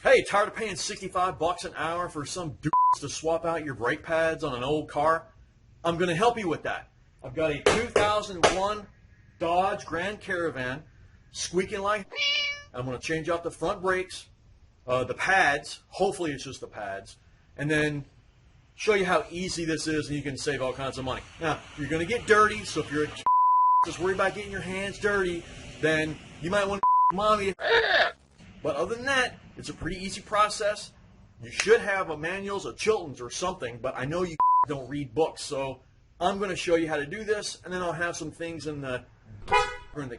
Hey, tired of paying 65 bucks an hour for some dudes to swap out your brake pads on an old car? I'm going to help you with that. I've got a 2001 Dodge Grand Caravan, squeaking like I'm going to change out the front brakes, the pads, hopefully it's just the pads, and then show you how easy this is and you can save all kinds of money. Now, you're going to get dirty, so if you're just worried about getting your hands dirty, then you might want to mommy. But other than that, it's a pretty easy process. You should have a manuals of Chilton's or something, but I know you don't read books, so I'm going to show you how to do this, and then I'll have some things in the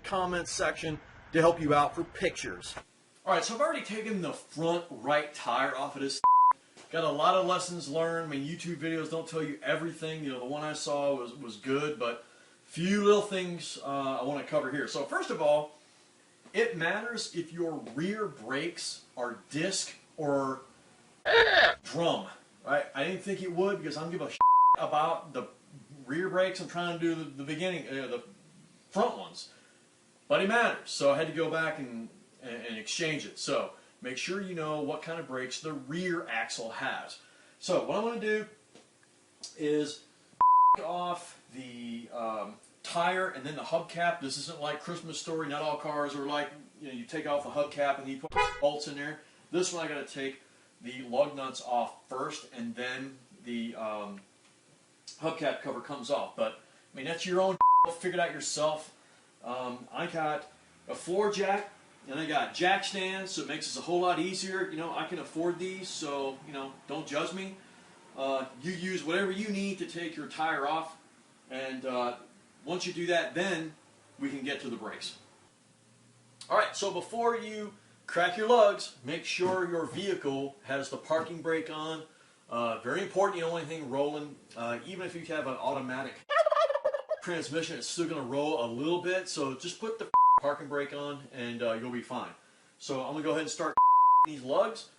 comments section to help you out for pictures. Alright, so I've already taken the front right tire off of this. Got a lot of lessons learned. I mean, YouTube videos don't tell you everything. You know, the one I saw was good, but few little things I want to cover here. So first of all, it matters if your rear brakes are disc or drum. Right? I didn't think it would because I don't give a shit about the rear brakes. I'm trying to do the beginning, the front ones. But it matters. So I had to go back and exchange it. So make sure you know what kind of brakes the rear axle has. So what I'm going to do is off the tire and then the hubcap. This isn't like Christmas Story. Not all cars are like, you know, you take off the hubcap and you put bolts in there. This one I got to take the lug nuts off first, and then the hubcap cover comes off. But I mean, that's your own. Figure it out yourself. I got a floor jack and I got jack stands, so it makes this a whole lot easier. You know, I can afford these, so you know, don't judge me. You use whatever you need to take your tire off, and once you do that, then we can get to the brakes. Alright, so before you crack your lugs, make sure your vehicle has the parking brake on. Very important, you don't want anything rolling. Even if you have an automatic transmission, it's still going to roll a little bit, so just put the parking brake on and you'll be fine. So I'm going to go ahead and start these lugs,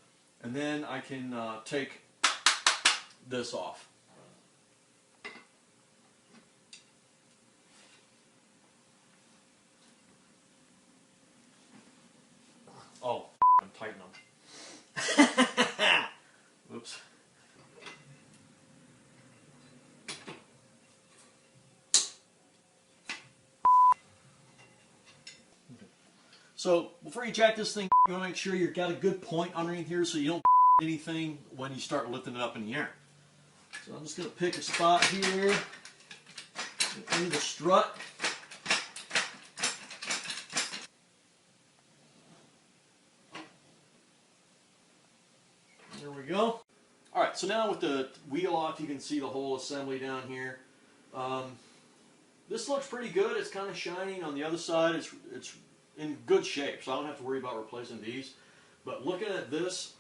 and then I can take this off. Oh, I'm tightening them. Oops. So before you jack this thing, you want to make sure you've got a good point underneath here so you don't anything when you start lifting it up in the air. So I'm just going to pick a spot here in the strut. There we go. Alright, so now with the wheel off, you can see the whole assembly down here. This looks pretty good. It's kind of shiny. On the other side, it's in good shape, so I don't have to worry about replacing these. But looking at this,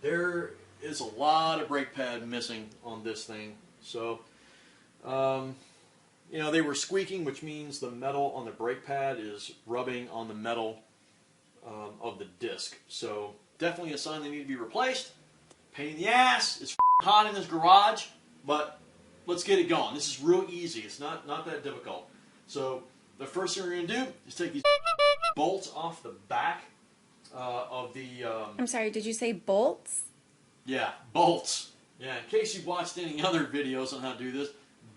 there is a lot of brake pad missing on this thing. So, you know, they were squeaking, which means the metal on the brake pad is rubbing on the metal of the disc. So definitely a sign they need to be replaced. Pain in the ass. It's hot in this garage, but let's get it going. This is real easy. It's not that difficult. So the first thing we're going to do is take these bolts off the back of the... I'm sorry, did you say bolts? Yeah, bolts. Yeah, in case you've watched any other videos on how to do this,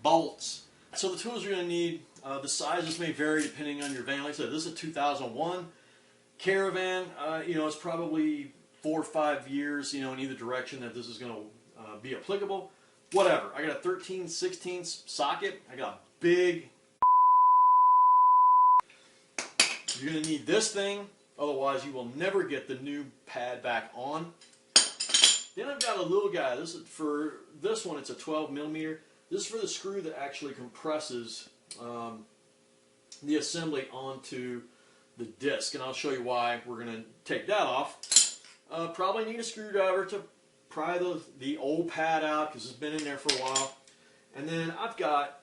bolts. So the tools you're going to need, the sizes may vary depending on your van. Like I said, this is a 2001 Caravan. You know, it's probably 4 or 5 years, you know, in either direction that this is going to be applicable. Whatever. I got a 13/16 socket. I got a big... You're going to need this thing, otherwise you will never get the new pad back on. Then I've got a little guy. This is for this one. It's a 12mm. This is for the screw that actually compresses the assembly onto the disc, and I'll show you why we're going to take that off. Probably need a screwdriver to pry the old pad out because it's been in there for a while. And then I've got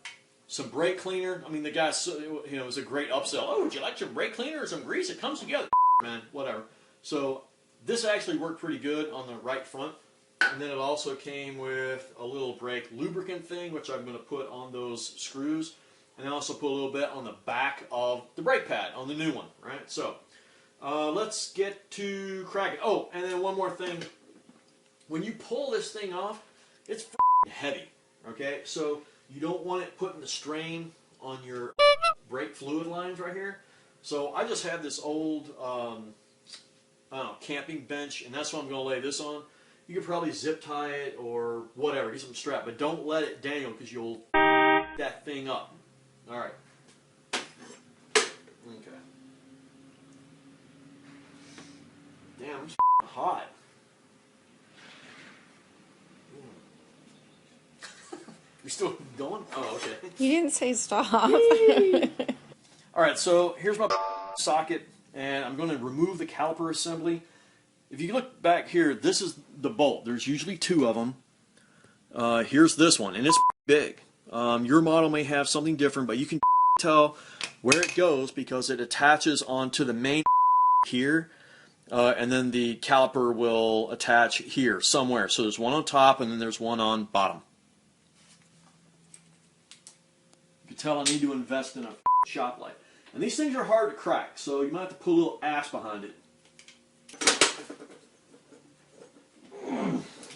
some brake cleaner. I mean, the guy, you know, it was a great upsell. Oh, would you like some brake cleaner or some grease? It comes together, man. Whatever. So this actually worked pretty good on the right front. And then it also came with a little brake lubricant thing, which I'm going to put on those screws. And I also put a little bit on the back of the brake pad on the new one, right? So Let's get to cracking. Oh, and then one more thing. When you pull this thing off, it's heavy, okay? So you don't want it putting the strain on your brake fluid lines right here. So I just have this old, I don't know, camping bench, and that's what I'm going to lay this on. You could probably zip tie it or whatever, get some strap, but don't let it dangle because you'll that thing up. All right. Okay. Damn, it's hot. You still going? Oh, okay. You didn't say stop. All right, so here's my socket, and I'm going to remove the caliper assembly. If you look back here, this is the bolt. There's usually two of them. Here's this one, and it's big. Your model may have something different, but you can tell where it goes because it attaches onto the main here, and then the caliper will attach here somewhere. So there's one on top, and then there's one on bottom. You can tell I need to invest in a shop light. And these things are hard to crack, so you might have to put a little ass behind it.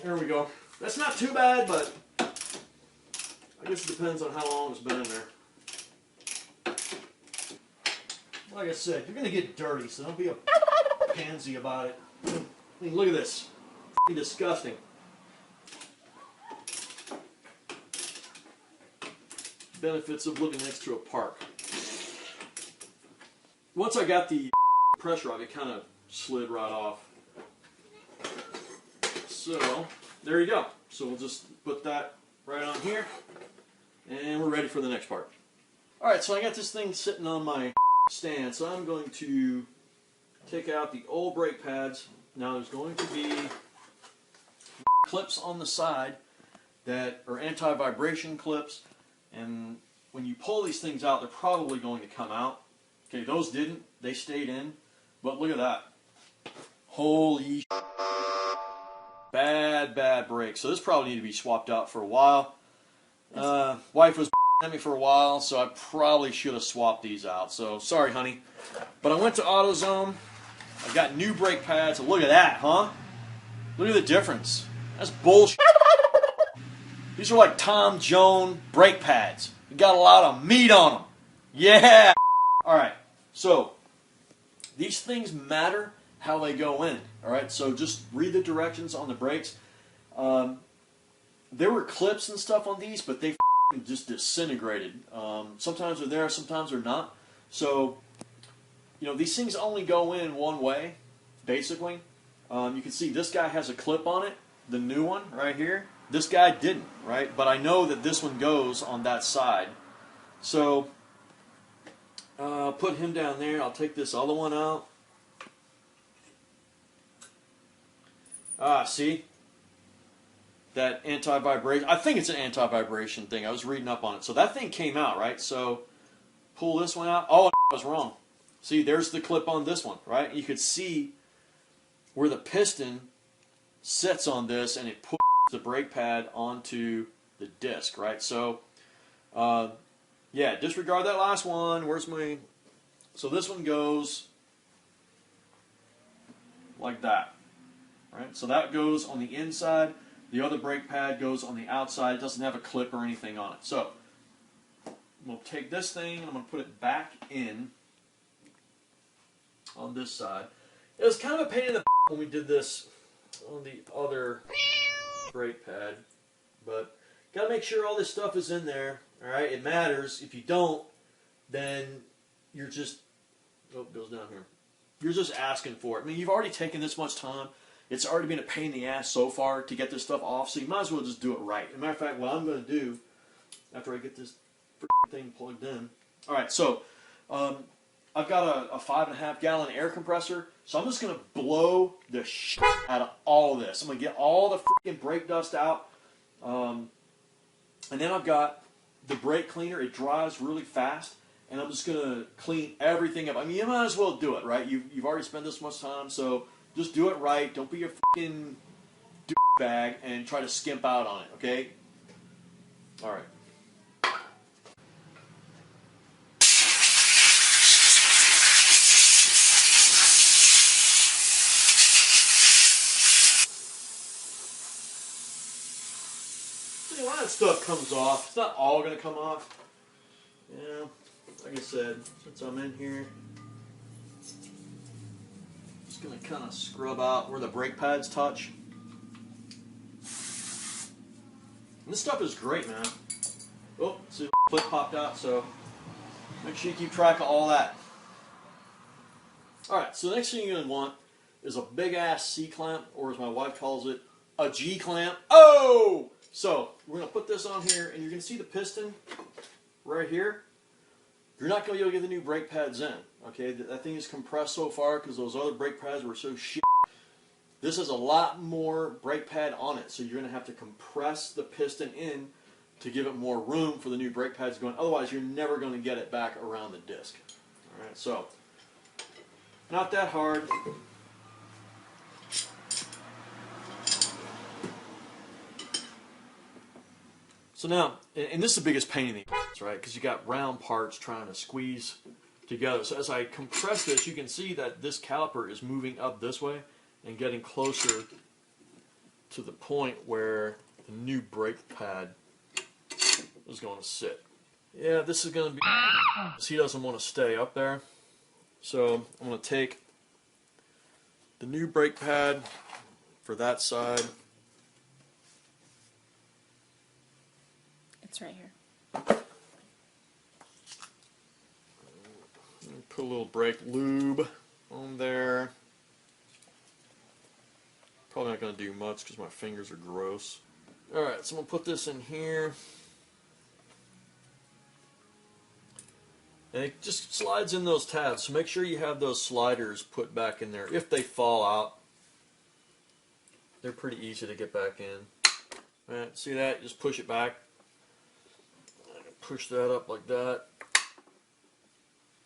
There we go. That's not too bad, but I guess it depends on how long it's been in there. Like I said, you're going to get dirty, so don't be a pansy about it. I mean, look at this. It's disgusting. Benefits of living next to a park. Once I got the pressure off, it kind of slid right off. So, there you go. So we'll just put that right on here, and we're ready for the next part. Alright, so I got this thing sitting on my stand, so I'm going to take out the old brake pads. Now there's going to be clips on the side that are anti-vibration clips, and when you pull these things out, they're probably going to come out. Okay, those didn't. They stayed in. But look at that. Holy shit. Bad brake. So this probably need to be swapped out for a while. Wife was at me for a while, so I probably should have swapped these out. So sorry, honey. But I went to AutoZone. I got new brake pads. Look at that, huh? Look at the difference. That's bullshit. These are like Tom Jones brake pads. You got a lot of meat on them. Yeah. All right. So these things matter how they go in. All right. So just read the directions on the brakes. There were clips and stuff on these, but they just disintegrated. Sometimes they're there, sometimes they're not. So you know, these things only go in one way, basically. You can see this guy has a clip on it, the new one right here. This guy didn't, right? But I know that this one goes on that side. So I'll put him down there. I'll take this other one out. See? That anti-vibration. I think it's an anti-vibration thing. I was reading up on it. So that thing came out, right? So pull this one out. Oh, I was wrong. See, there's the clip on this one, right? You could see where the piston sits on this, and it pushes the brake pad onto the disc, right? So, yeah, disregard that last one. Where's my... So this one goes like that, right? So that goes on the inside. The other brake pad goes on the outside. It doesn't have a clip or anything on it. So we'll take this thing and I'm going to put it back in on this side. It was kind of a pain in the when we did this on the other brake pad, but got to make sure all this stuff is in there. All right, it matters. If you don't, then you're just it goes down here. You're just asking for it. I mean, you've already taken this much time. It's already been a pain in the ass so far to get this stuff off, so you might as well just do it right. As a matter of fact, what I'm going to do after I get this thing plugged in. All right, so I've got a 5.5 gallon air compressor, so I'm just going to blow the shit out of all of this. I'm going to get all the freaking brake dust out, and then I've got the brake cleaner. It dries really fast, and I'm just going to clean everything up. I mean, you might as well do it, right? You've already spent this much time, so just do it right. Don't be a freaking bag and try to skimp out on it, okay? All right. that stuff comes off. It's not all going to come off. Yeah, like I said, since I'm in here, just going to kind of scrub out where the brake pads touch. And this stuff is great, man. Oh, see, the foot popped out, so make sure you keep track of all that. Alright, so the next thing you're going to want is a big-ass C-clamp, or as my wife calls it, a G-clamp. Oh! So, we're going to put this on here, and you're going to see the piston right here. You're not going to be able to get the new brake pads in. Okay, that thing is compressed so far because those other brake pads were so shit. This has a lot more brake pad on it, so you're going to have to compress the piston in to give it more room for the new brake pads going. Otherwise, you're never going to get it back around the disc. Alright, so, not that hard. So now, and this is the biggest pain in the ass, right? Because you got round parts trying to squeeze together. So as I compress this, you can see that this caliper is moving up this way and getting closer to the point where the new brake pad is going to sit. Yeah, this is going to be, he doesn't want to stay up there. So I'm going to take the new brake pad for that side. It's right here. Put a little brake lube on there. Probably not going to do much because my fingers are gross. Alright, so I'm going to put this in here. And it just slides in those tabs, so make sure you have those sliders put back in there. If they fall out, they're pretty easy to get back in. Alright, see that? Just push it back. Push that up like that.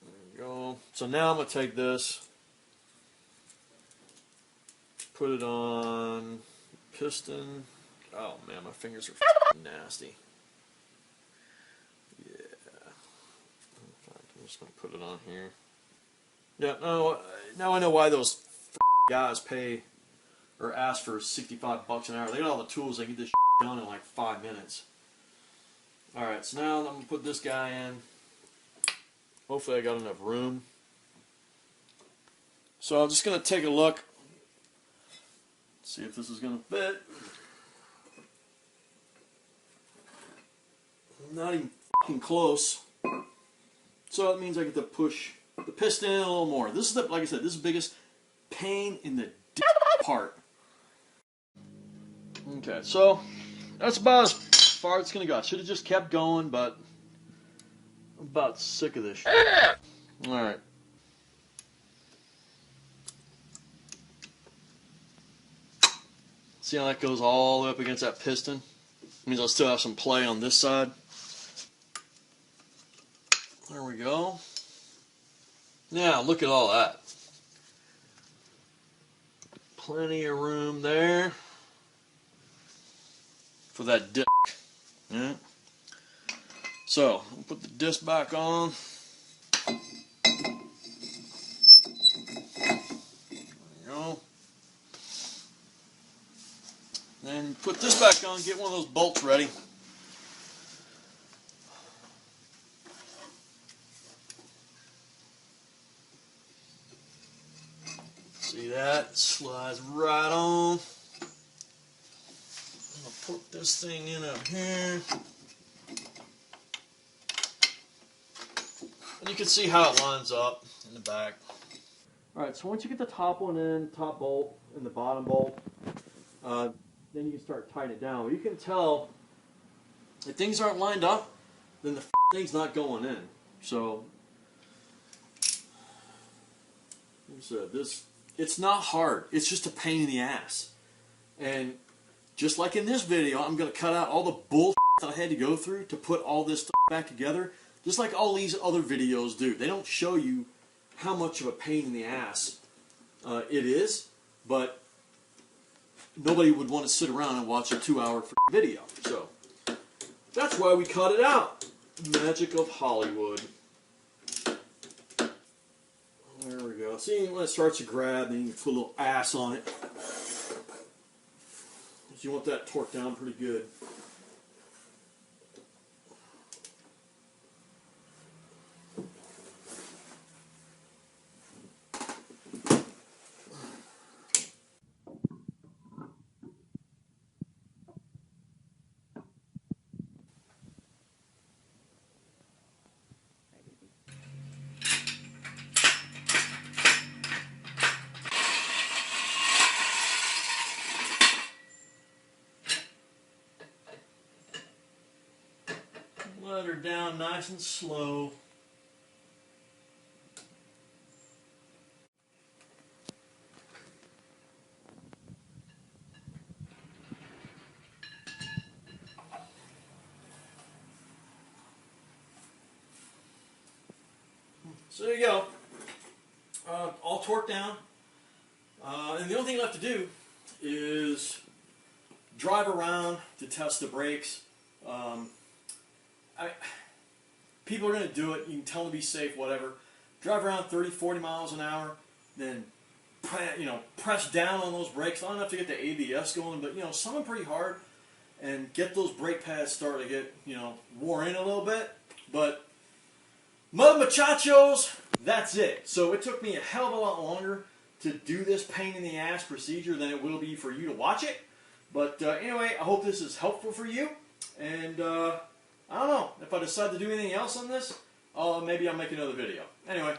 There you go. So now I'm going to take this, put it on piston. Oh man, my fingers are f***ing nasty. Yeah. In fact, I'm just going to put it on here. Yeah, no, now I know why those guys pay or ask for 65 bucks an hour. They got all the tools, they get this done in like 5 minutes. Alright, so now I'm going to put this guy in. Hopefully I got enough room. So I'm just going to take a look. See if this is going to fit. Not even fucking close. So that means I get to push the piston in a little more. This is the, like I said, this is the biggest pain in the part. Okay, so that's about as far as it's going to go. I should have just kept going, but I'm about sick of this shit. Alright. See how that goes all the way up against that piston? It means I'll still have some play on this side. There we go. Now, look at all that. Plenty of room there for that disc. Yeah. So, I'll put the disc back on. There we go. Then put this back on, get one of those bolts ready. See that? Slides right on. I'm going to put this thing in up here. And you can see how it lines up in the back. Alright, so once you get the top one in, top bolt and the bottom bolt, then you can start tightening it down. But you can tell if things aren't lined up, then the thing's not going in. So, like I said, it's not hard. It's just a pain in the ass. And just like in this video, I'm going to cut out all the bull that I had to go through to put all this stuff back together. Just like all these other videos do. They don't show you how much of a pain in the ass it is, but nobody would want to sit around and watch a 2-hour video. So that's why we cut it out. Magic of Hollywood. There we go. See, when it starts to grab, then you can put a little ass on it. You want that torqued down pretty good. cylinder down nice and slow. So there you go. All torqued down. And the only thing left to do is drive around to test the brakes. People are going to do it. You can tell them to be safe, whatever. Drive around 30, 40 miles an hour, then press down on those brakes. Not enough to get the ABS going, but some them pretty hard and get those brake pads starting to get wore in a little bit. But mud muchachos, that's it. So it took me a hell of a lot longer to do this pain in the ass procedure than it will be for you to watch it. But anyway, I hope this is helpful for you. And I don't know, if I decide to do anything else on this, maybe I'll make another video. Anyway,